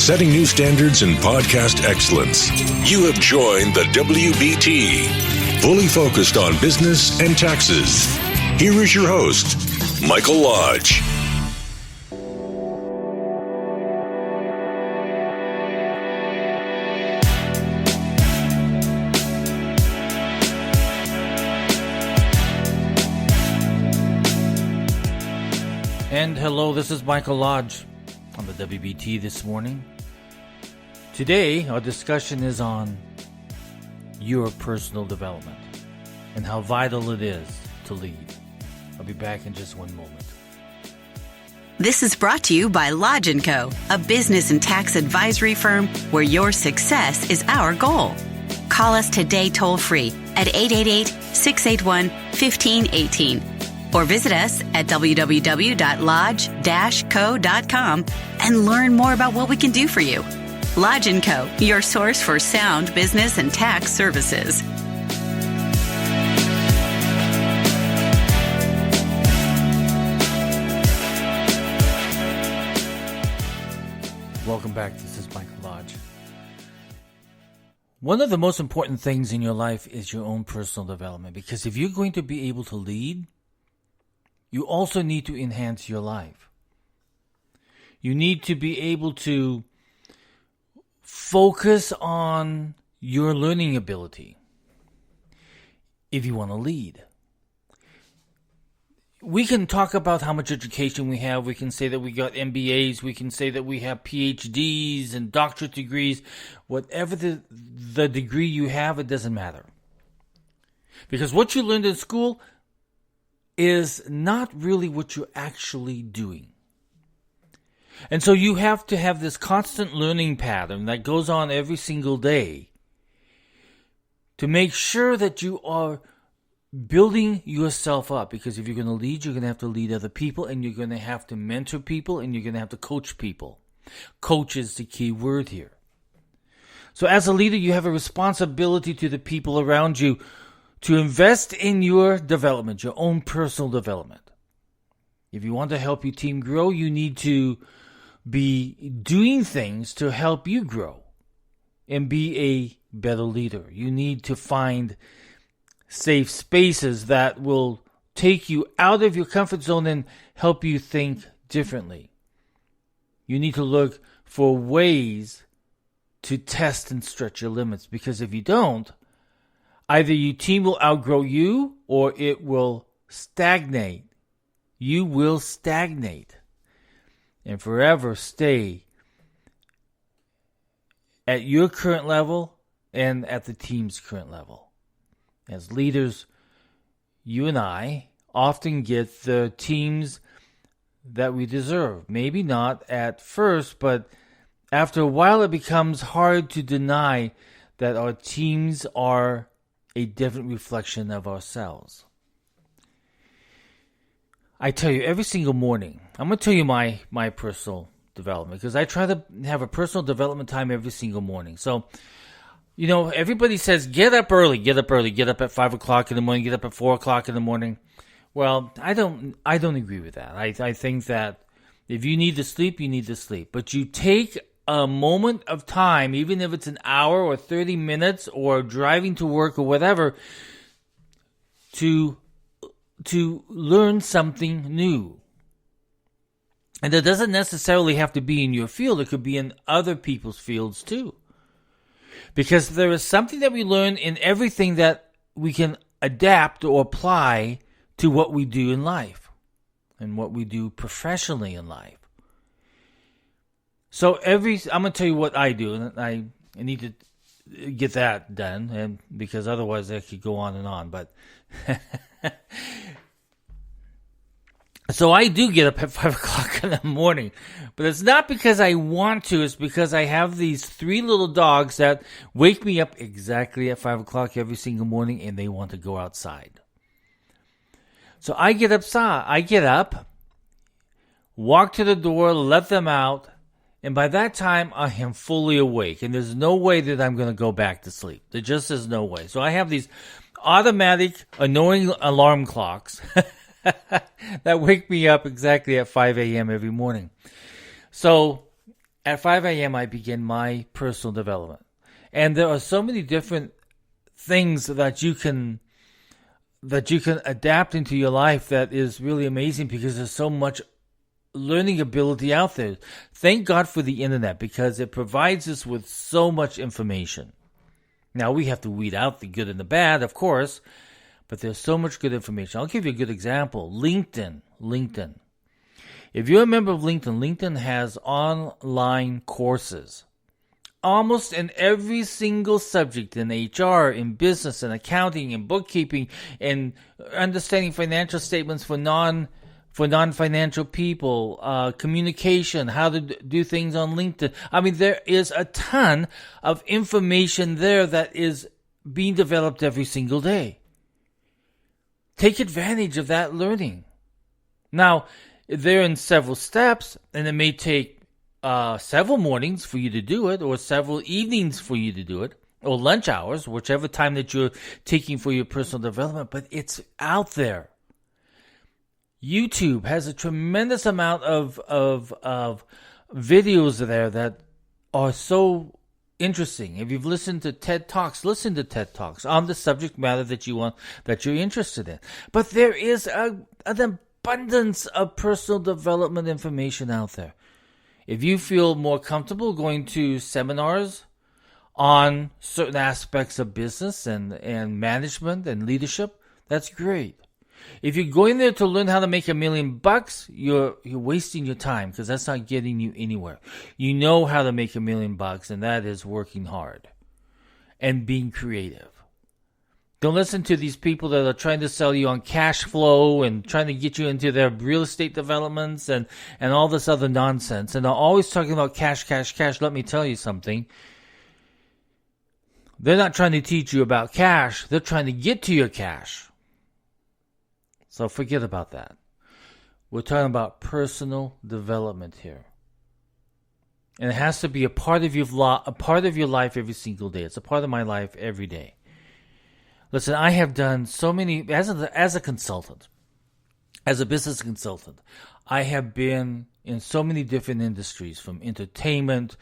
setting new standards in podcast excellence. You have joined the WBT, fully focused on business and taxes. Here is your host, Michael Lodge. And hello, this is Michael Lodge on the WBT this morning. Today, our discussion is on your personal development and how vital it is to lead. I'll be back in just one moment. This is brought to you by Lodge & Co., a business and tax advisory firm where your success is our goal. Call us today toll-free at 888-681-1518 or visit us at www.lodge-co.com and learn more about what we can do for you. Lodge & Co., your source for sound business and tax services. Welcome back. This is Michael Lodge. One of the most important things in your life is your own personal development, because if you're going to be able to lead, you also need to enhance your life. You need to be able to focus on your learning ability if you want to lead. We can talk about how much education we have. We can say that we got MBAs. We can say that we have PhDs and doctorate degrees. Whatever the degree you have, it doesn't matter. Because what you learned in school is not really what you're actually doing. And so you have to have this constant learning pattern that goes on every single day to make sure that you are building yourself up. Because if you're going to lead, you're going to have to lead other people, and you're going to have to mentor people, and you're going to have to coach people. Coach is the key word here. So as a leader, you have a responsibility to the people around you to invest in your development, your own personal development. If you want to help your team grow, you need to be doing things to help you grow and be a better leader. You need to find safe spaces that will take you out of your comfort zone and help you think differently. You need to look for ways to test and stretch your limits, because if you don't, either your team will outgrow you or it will stagnate. You will stagnate and forever stay at your current level and at the team's current level. As leaders, you and I often get the teams that we deserve. Maybe not at first, but after a while it becomes hard to deny that our teams are a different reflection of ourselves. I tell you, every single morning, I'm going to tell you my personal development, because I try to have a personal development time every single morning. So, you know, everybody says, get up early, get up at 5 o'clock in the morning, get up at 4 o'clock in the morning. Well, I don't agree with that. I think that if you need to sleep, you need to sleep. But you take a moment of time, even if it's an hour or 30 minutes or driving to work or whatever, to learn something new. And it doesn't necessarily have to be in your field. It could be in other people's fields too. Because there is something that we learn in everything that we can adapt or apply to what we do in life and what we do professionally in life. So I'm going to tell you what I do, and I need to get that done, and because otherwise I could go on and on. But so I do get up at 5 o'clock in the morning, but it's not because I want to. It's because I have these 3 little dogs that wake me up exactly at 5 o'clock every single morning, and they want to go outside. So I get up, walk to the door, let them out, and by that time I am fully awake, and there's no way that I'm going to go back to sleep. There just is no way. So I have these automatic, annoying alarm clocks that wake me up exactly at 5 a.m. every morning. So At 5 a.m., I begin my personal development. And there are so many different things that you can adapt into your life that is really amazing, because there's so much learning ability out there. Thank God for the internet, because it provides us with so much information. Now, we have to weed out the good and the bad, of course, but there's so much good information. I'll give you a good example. LinkedIn. If you're a member of LinkedIn, LinkedIn has online courses. Almost in every single subject, in HR, in business, in accounting, in bookkeeping, in understanding financial statements for non-financial people, communication, how to do things on LinkedIn. I mean, there is a ton of information there that is being developed every single day. Take advantage of that learning. Now, they're in several steps, and it may take several mornings for you to do it, or several evenings for you to do it, or lunch hours, whichever time that you're taking for your personal development, but it's out there. YouTube has a tremendous amount of videos there that are so interesting. If you've listened to TED Talks, listen to TED Talks on the subject matter that you're interested in. But there is an abundance of personal development information out there. If you feel more comfortable going to seminars on certain aspects of business and management and leadership, that's great. If you're going there to learn how to make $1 million, you're wasting your time, because that's not getting you anywhere. You know how to make $1 million, and that is working hard and being creative. Don't listen to these people that are trying to sell you on cash flow and trying to get you into their real estate developments and all this other nonsense. And they're always talking about cash. Let me tell you something. They're not trying to teach you about cash. They're trying to get to your cash. So forget about that. We're talking about personal development here. And it has to be a part of your life every single day. It's a part of my life every day. Listen, I have done so many, as a consultant, as a business consultant, I have been in so many different industries, from entertainment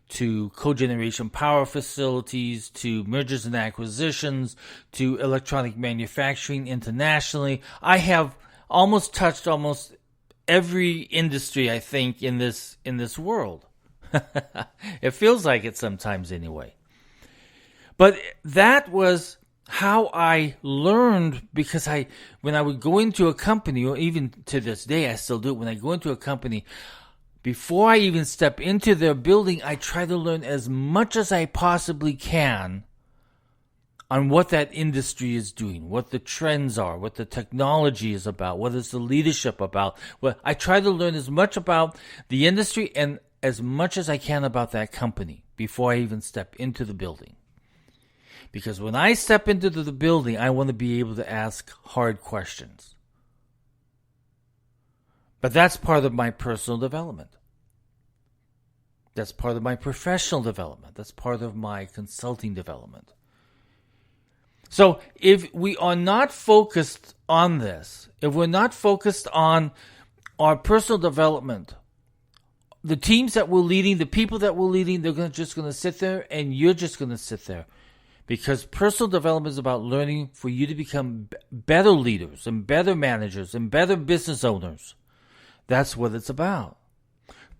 to cogeneration power facilities, to mergers and acquisitions, to electronic manufacturing internationally. I have touched almost every industry, I think, in this world. It feels like it sometimes anyway. But that was how I learned, because when I would go into a company, or even to this day, I still do it, when I go into a company, before I even step into their building, I try to learn as much as I possibly can on what that industry is doing, what the trends are, what the technology is about, what is the leadership about. Well, I try to learn as much about the industry and as much as I can about that company before I even step into the building. Because when I step into the building, I want to be able to ask hard questions. But that's part of my personal development. That's part of my professional development. That's part of my consulting development. So if we are not focused on this, if we're not focused on our personal development, the teams that we're leading, the people that we're leading, they're just going to sit there, and you're just going to sit there. Because personal development is about learning for you to become better leaders and better managers and better business owners. That's what it's about.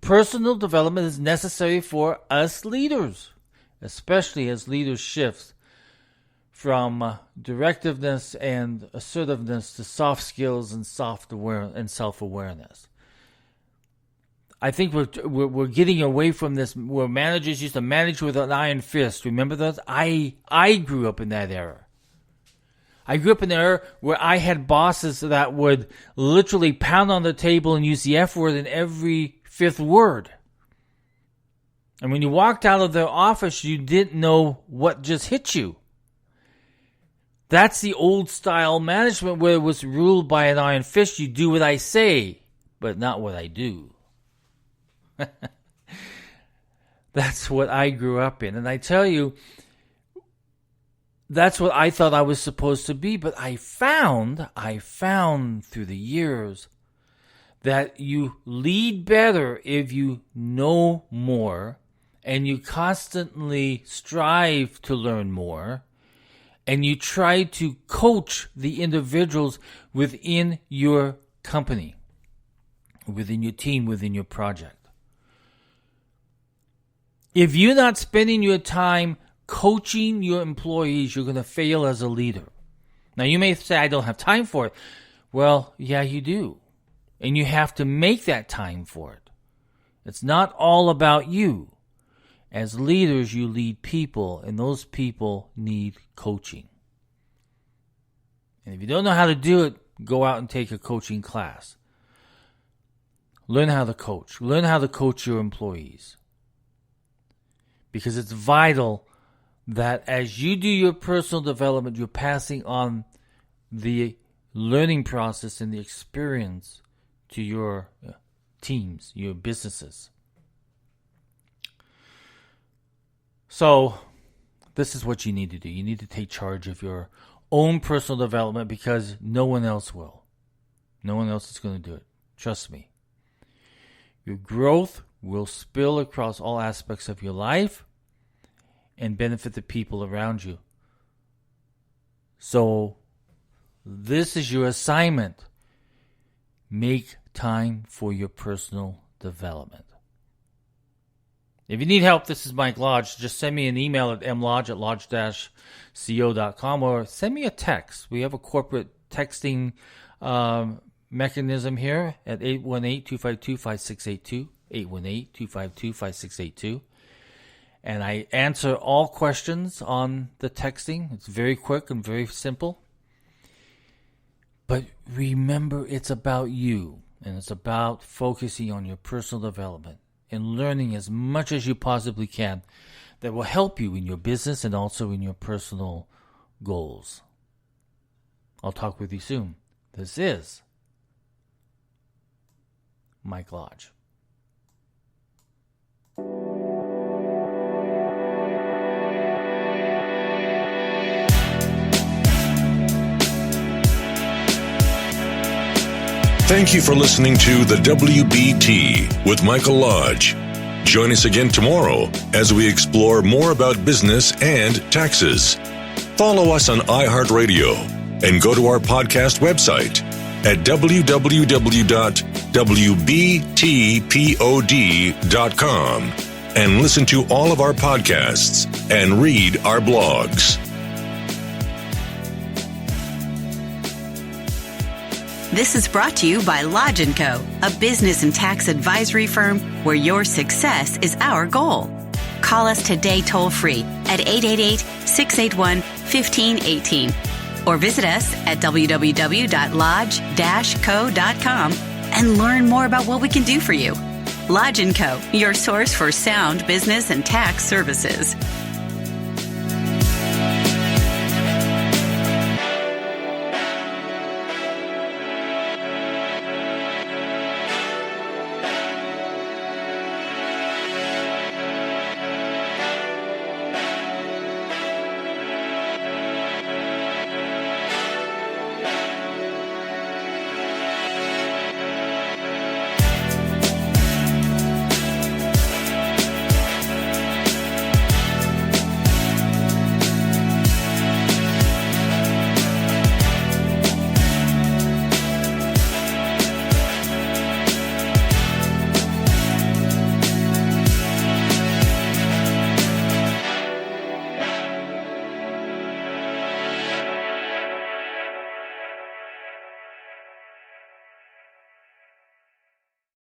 Personal development is necessary for us leaders, especially as leaders shift from directiveness and assertiveness to soft skills and self-awareness. I think we're getting away from this, where managers used to manage with an iron fist. Remember those? I grew up in that era. I grew up in an era where I had bosses that would literally pound on the table and use the F word in every fifth word. And when you walked out of their office, you didn't know what just hit you. That's the old style management, where it was ruled by an iron fist. You do what I say, but not what I do. That's what I grew up in. And I tell you, that's what I thought I was supposed to be. But I found through the years that you lead better if you know more and you constantly strive to learn more and you try to coach the individuals within your company, within your team, within your project. If you're not spending your time coaching your employees, you're going to fail as a leader. Now, you may say, I don't have time for it. Well, yeah, you do. And you have to make that time for it. It's not all about you. As leaders, you lead people, and those people need coaching. And if you don't know how to do it, go out and take a coaching class. Learn how to coach. Learn how to coach your employees. Because it's vital that as you do your personal development, you're passing on the learning process and the experience to your teams, your businesses. So, this is what you need to do. You need to take charge of your own personal development because no one else will. No one else is going to do it. Trust me. Your growth will spill across all aspects of your life and benefit the people around you. So, this is your assignment. Make time for your personal development. If you need help, this is Mike Lodge. Just send me an email at mlodge@lodge-co.com or send me a text. We have a corporate texting mechanism here at 818-252-5682, 818-252-5682. And I answer all questions on the texting. It's very quick and very simple. But remember, it's about you, and it's about focusing on your personal development and learning as much as you possibly can that will help you in your business and also in your personal goals. I'll talk with you soon. This is Mike Lodge. Thank you for listening to the WBT with Michael Lodge. Join us again tomorrow as we explore more about business and taxes. Follow us on iHeartRadio and go to our podcast website at www.wbtpod.com and listen to all of our podcasts and read our blogs. This is brought to you by Lodge & Co., a business and tax advisory firm where your success is our goal. Call us today toll-free at 888-681-1518 or visit us at www.lodge-co.com and learn more about what we can do for you. Lodge & Co., your source for sound business and tax services.